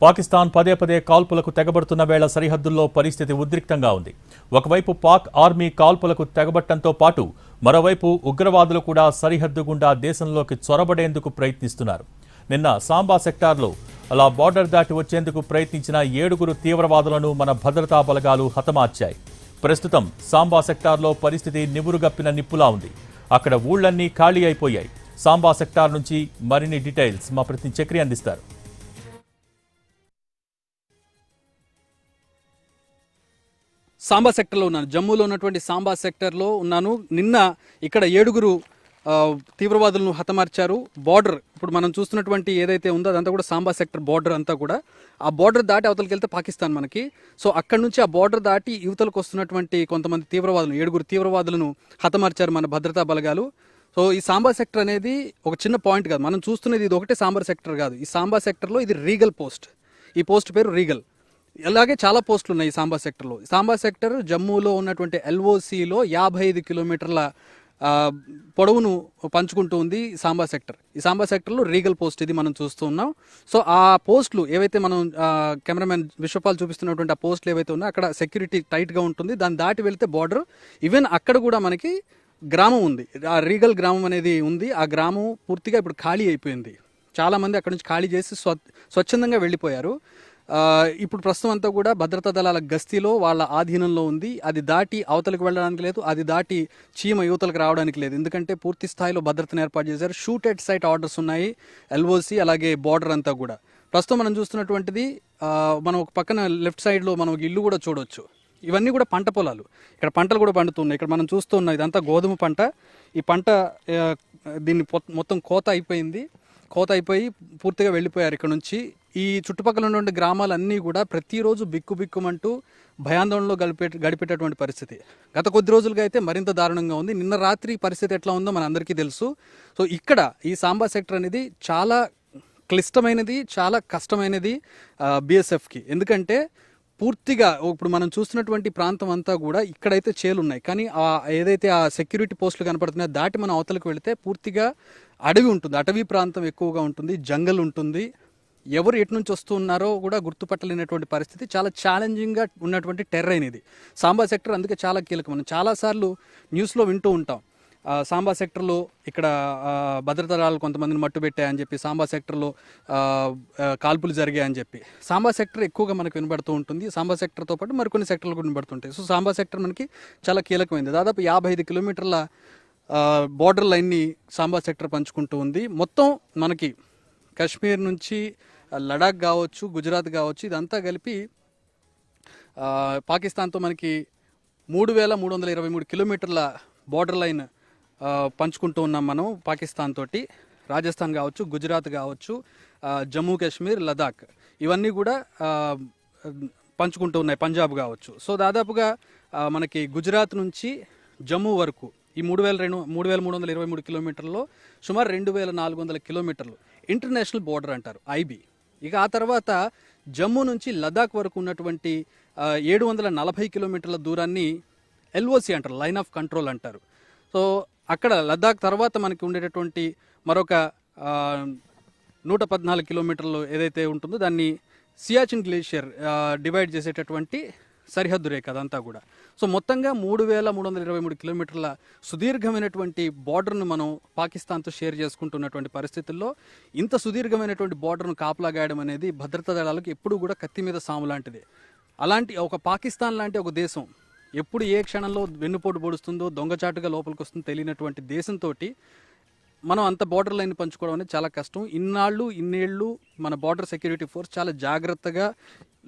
పాకిస్తాన్ పదే పదే కాల్పులకు తెగబడుతున్న వేళ సరిహద్దుల్లో పరిస్థితి ఉద్రిక్తంగా ఉంది. ఒకవైపు పాక్ ఆర్మీ కాల్పులకు తెగబట్టడంతో పాటు మరోవైపు ఉగ్రవాదులు కూడా సరిహద్దు గుండా దేశంలోకి చొరబడేందుకు ప్రయత్నిస్తున్నారు. నిన్న సాంబా సెక్టార్లో అలా బార్డర్ దాటి వచ్చేందుకు ప్రయత్నించిన 7 తీవ్రవాదులను మన భద్రతా బలగాలు హతమార్చాయి. ప్రస్తుతం సాంబా సెక్టార్లో పరిస్థితి నివురుగప్పిన నిప్పులా ఉంది. అక్కడ ఊళ్లన్నీ ఖాళీ అయిపోయాయి. సాంబా సెక్టార్ నుంచి మరిన్ని డీటెయిల్స్ మా ప్రతినిధి చక్రి అందిస్తారు. సాంబా సెక్టర్లో ఉన్నాను. జమ్మూలో ఉన్నటువంటి సాంబా సెక్టర్లో ఉన్నాను. నిన్న ఇక్కడ 7 తీవ్రవాదులను హతమార్చారు. బార్డర్ ఇప్పుడు మనం చూస్తున్నటువంటి ఏదైతే ఉందో అదంతా కూడా సాంబా సెక్టర్ బార్డర్ అంతా కూడా. ఆ బార్డర్ దాటి అవతలకి వెళ్తే పాకిస్తాన్ మనకి. సో అక్కడ నుంచి ఆ బార్డర్ దాటి యువతలకు వస్తున్నటువంటి కొంతమంది తీవ్రవాదులు 7 తీవ్రవాదులను హతమార్చారు మన భద్రతా బలగాలు. సో ఈ సాంబా సెక్టర్ అనేది ఒక చిన్న పాయింట్ కాదు. మనం చూస్తున్నది ఇది ఒకటే సాంబా సెక్టర్ కాదు. ఈ సాంబా సెక్టర్లో ఇది రీగల్ పోస్ట్. ఈ పోస్ట్ పేరు రీగల్. అలాగే చాలా పోస్టులు ఉన్నాయి ఈ సాంబా సెక్టర్లో. సాంబా సెక్టర్ జమ్మూలో ఉన్నటువంటి LOCలో 55 కిలోమీటర్ల పొడవును పంచుకుంటూ ఉంది సాంబా సెక్టర్. ఈ సాంబా సెక్టర్లో రీగల్ పోస్ట్ ఇది మనం చూస్తూ ఉన్నాం. సో ఆ పోస్టులు ఏవైతే మనం కెమెరామెన్ విశ్వపాల్ చూపిస్తున్నటువంటి ఆ పోస్టులు ఏవైతే ఉన్నాయో అక్కడ సెక్యూరిటీ టైట్గా ఉంటుంది. దాన్ని దాటి వెళ్తే బార్డర్. ఈవెన్ అక్కడ కూడా మనకి గ్రామం ఉంది. ఆ రీగల్ గ్రామం అనేది ఉంది. ఆ గ్రామం పూర్తిగా ఇప్పుడు ఖాళీ అయిపోయింది. చాలామంది అక్కడ నుంచి ఖాళీ చేసి స్వచ్ఛందంగా వెళ్ళిపోయారు. ఇప్పుడు ప్రస్తుతం అంతా కూడా భద్రతా దళాల గస్తీలో వాళ్ళ ఆధీనంలో ఉంది. అది దాటి అవతలకు వెళ్ళడానికి లేదు, అది దాటి చీమ యువతలకు రావడానికి లేదు. ఎందుకంటే పూర్తి స్థాయిలో భద్రతను ఏర్పాటు చేశారు. షూట్ ఎట్ సైట్ ఆర్డర్స్ ఉన్నాయి. LOC అలాగే బార్డర్ అంతా కూడా. ప్రస్తుతం మనం చూస్తున్నటువంటిది మనం ఒక పక్కన లెఫ్ట్ సైడ్లో మనం ఒక ఇల్లు కూడా చూడవచ్చు. ఇవన్నీ కూడా పంట పొలాలు. ఇక్కడ పంటలు కూడా పండుతున్నాయి. ఇక్కడ మనం చూస్తున్నాం ఇదంతా గోధుమ పంట. ఈ పంట దీన్ని మొత్తం కోత అయిపోయి పూర్తిగా వెళ్ళిపోయారు ఇక్కడ నుంచి. ఈ చుట్టుపక్కల ఉన్నటువంటి గ్రామాలన్నీ కూడా ప్రతిరోజు బిక్కుమంటూ భయాందోళనలో గడిపేటటువంటి పరిస్థితి. గత కొద్ది రోజులుగా అయితే మరింత దారుణంగా ఉంది. నిన్న రాత్రి పరిస్థితి ఎట్లా ఉందో మన అందరికీ తెలుసు. సో ఇక్కడ ఈ సాంబా సెక్టర్ అనేది చాలా క్లిష్టమైనది, చాలా కష్టమైనది BSFకి. ఎందుకంటే పూర్తిగా ఇప్పుడు మనం చూస్తున్నటువంటి ప్రాంతం అంతా కూడా ఇక్కడైతే చేలున్నాయి. కానీ ఏదైతే ఆ సెక్యూరిటీ పోస్టులు కనపడుతున్నాయో దాటి మనం అవతలకు వెళితే పూర్తిగా అడవి ఉంటుంది. అటవీ ప్రాంతం ఎక్కువగా ఉంటుంది, జంగల్ ఉంటుంది. ఎవరు ఎటు నుంచి వస్తున్నారో కూడా గుర్తుపట్టలేనటువంటి పరిస్థితి. చాలా ఛాలెంజింగ్గా ఉన్నటువంటి టెర్రైన్ ఇది సాంబా సెక్టర్. అందుకే చాలా కీలకం. మనం చాలాసార్లు న్యూస్లో వింటూ ఉంటాం సాంబా సెక్టర్లో ఇక్కడ భద్రతా దళాలు కొంతమందిని మట్టుబెట్టాయని చెప్పి, సాంబా సెక్టర్లో కాల్పులు జరిగాయని చెప్పి. సాంబా సెక్టర్ ఎక్కువగా మనకు వినబడుతూ ఉంటుంది. సాంబా సెక్టర్తో పాటు మరికొన్ని సెక్టర్లు కూడా వినబడుతుంటాయి. సో సాంబా సెక్టర్ మనకి చాలా కీలకమైంది. దాదాపు 55 కిలోమీటర్ల బార్డర్ లైన్ని సాంబా సెక్టర్ పంచుకుంటూ ఉంది. మొత్తం మనకి కాశ్మీర్ నుంచి లడాక్ కావచ్చు, గుజరాత్ కావచ్చు, ఇదంతా కలిపి పాకిస్తాన్తో మనకి 3323 కిలోమీటర్ల బార్డర్ లైన్ పంచుకుంటూ ఉన్నాం మనం పాకిస్తాన్ తోటి. రాజస్థాన్ కావచ్చు, గుజరాత్ కావచ్చు, జమ్మూ కాశ్మీర్, లదాఖ్ ఇవన్నీ కూడా పంచుకుంటూ ఉన్నాయి, పంజాబ్ కావచ్చు. సో దాదాపుగా మనకి గుజరాత్ నుంచి జమ్మూ వరకు ఈ 3323 కిలోమీటర్లలో సుమారు 2400 కిలోమీటర్లు ఇంటర్నేషనల్ బోర్డర్ అంటారు, IB. ఇక ఆ తర్వాత జమ్మూ నుంచి లదాఖ్ వరకు ఉన్నటువంటి 740 కిలోమీటర్ల దూరాన్ని LOC అంటారు, లైన్ ఆఫ్ కంట్రోల్ అంటారు. సో అక్కడ లదాఖ్ తర్వాత మనకి ఉండేటటువంటి మరొక 114 కిలోమీటర్లు ఏదైతే ఉంటుందో దాన్ని సియాచిన్ గ్లేషియర్ డివైడ్ చేసేటటువంటి సరిహద్దు రేఖ అదంతా కూడా. సో మొత్తంగా 3323 కిలోమీటర్ల సుదీర్ఘమైనటువంటి బార్డర్ను మనం పాకిస్తాన్తో షేర్ చేసుకుంటున్నటువంటి పరిస్థితుల్లో ఇంత సుదీర్ఘమైనటువంటి బార్డర్ను కాపలాగాయడం అనేది భద్రతా దళాలకు ఎప్పుడు కూడా కత్తి మీద సాము లాంటిది. అలాంటి ఒక పాకిస్తాన్ లాంటి ఒక దేశం ఎప్పుడు ఏ క్షణంలో వెన్నుపోటు పొడుస్తుందో, దొంగచాటుగా లోపలికి వస్తుందో తెలియనటువంటి దేశంతో మనం అంత బార్డర్ లైన్ పంచుకోవడం అనేది చాలా కష్టం. ఇన్నేళ్ళు మన బార్డర్ సెక్యూరిటీ ఫోర్స్ చాలా జాగ్రత్తగా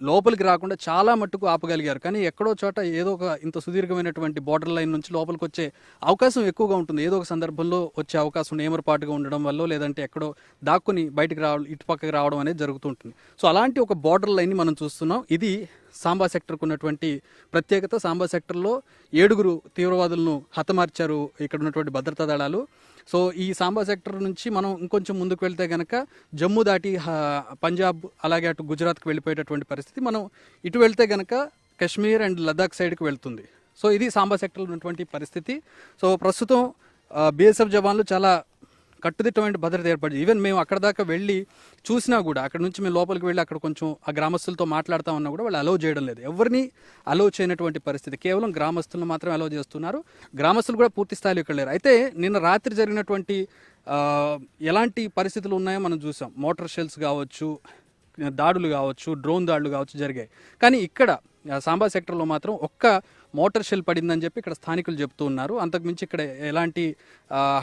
లోపలికి రాకుండా చాలా మట్టుకు ఆపగలిగారు. కానీ ఎక్కడో చోట ఏదో ఒక ఇంత సుదీర్ఘమైనటువంటి బార్డర్ లైన్ నుంచి లోపలికి వచ్చే అవకాశం ఎక్కువగా ఉంటుంది. ఏదో ఒక సందర్భంలో వచ్చే అవకాశం ఏమరపాటుగా ఉండడం వల్ల, లేదంటే ఎక్కడో దాక్కుని బయటికి ఇటుపక్కకి రావడం అనేది జరుగుతూ ఉంటుంది. సో అలాంటి ఒక బార్డర్ లైన్ని మనం చూస్తున్నాం. ఇది సాంబా సెక్టర్కు ఉన్నటువంటి ప్రత్యేకత. సాంబా సెక్టర్లో 7 తీవ్రవాదులను హతమార్చారు ఇక్కడ ఉన్నటువంటి భద్రతా దళాలు. సో ఈ సాంబా సెక్టర్ నుంచి మనం ఇంకొంచెం ముందుకు వెళ్తే కనుక జమ్మూ దాటి పంజాబ్ అలాగే అటు గుజరాత్కి వెళ్ళిపోయేటటువంటి పరిస్థితి. మనం ఇటు వెళ్తే కనుక కాశ్మీర్ అండ్ లదాఖ్ సైడ్కి వెళ్తుంది. సో ఇది సాంబా సెక్టర్లో ఉన్నటువంటి పరిస్థితి. సో ప్రస్తుతం BSF జవాన్లు చాలా కట్టుదిట్టమైన భద్రత ఏర్పడి ఈవెన్ మేము అక్కడ దాకా వెళ్ళి చూసినా కూడా అక్కడ నుంచి మేము లోపలికి వెళ్ళి అక్కడ కొంచెం ఆ గ్రామస్తులతో మాట్లాడుతూ ఉన్నా కూడా వాళ్ళు అలౌ చేయడం లేదు. ఎవరిని అలౌ చేయనటువంటి పరిస్థితి, కేవలం గ్రామస్తులను మాత్రమే అలౌ చేస్తున్నారు. గ్రామస్తులు కూడా పూర్తి స్థాయిలో ఇక్కడ లేరు. అయితే నిన్న రాత్రి జరిగినటువంటి ఎలాంటి పరిస్థితులు ఉన్నాయో మనం చూసాం. మోటార్ షెల్స్ కావచ్చు, దాడులు కావచ్చు, డ్రోన్ దాడులు కావచ్చు జరిగాయి. కానీ ఇక్కడ సాంబా సెక్టర్లో మాత్రం ఒక్క మోటార్ షెల్ పడిందని చెప్పి ఇక్కడ స్థానికులు చెప్తూ ఉన్నారు. అంతకుమించి ఇక్కడ ఎలాంటి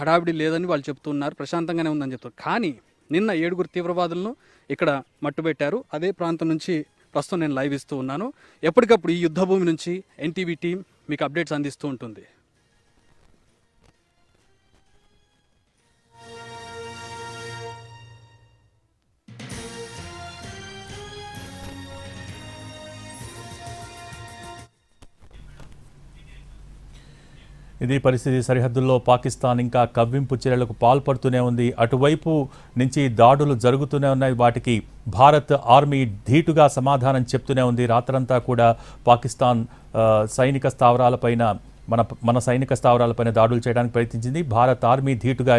హడావిడి లేదని వాళ్ళు చెప్తున్నారు, ప్రశాంతంగానే ఉందని చెప్తున్నారు. కానీ నిన్న 7 తీవ్రవాదులను ఇక్కడ మట్టుబెట్టారు. అదే ప్రాంతం నుంచి ప్రస్తుతం నేను లైవ్ ఇస్తూ ఉన్నాను. ఎప్పటికప్పుడు ఈ యుద్ధభూమి నుంచి ఎన్టీవీ టీం మీకు అప్డేట్స్ అందిస్తూ ఉంటుంది. ఇది పరిస్థితి. సరిహద్దుల్లో పాకిస్తాన్ ఇంకా కవ్వింపు చర్యలకు పాల్పడుతూనే ఉంది. అటువైపు నుంచి దాడులు జరుగుతూనే ఉన్నాయి. వాటికి భారత్ ఆర్మీ ధీటుగా సమాధానం చెప్తూనే ఉంది. రాత్రంతా కూడా పాకిస్తాన్ సైనిక స్థావరాలపైన మన సైనిక స్థావరాలపైన దాడులు చేయడానికి ప్రయత్నించింది. భారత్ ఆర్మీ ధీటుగా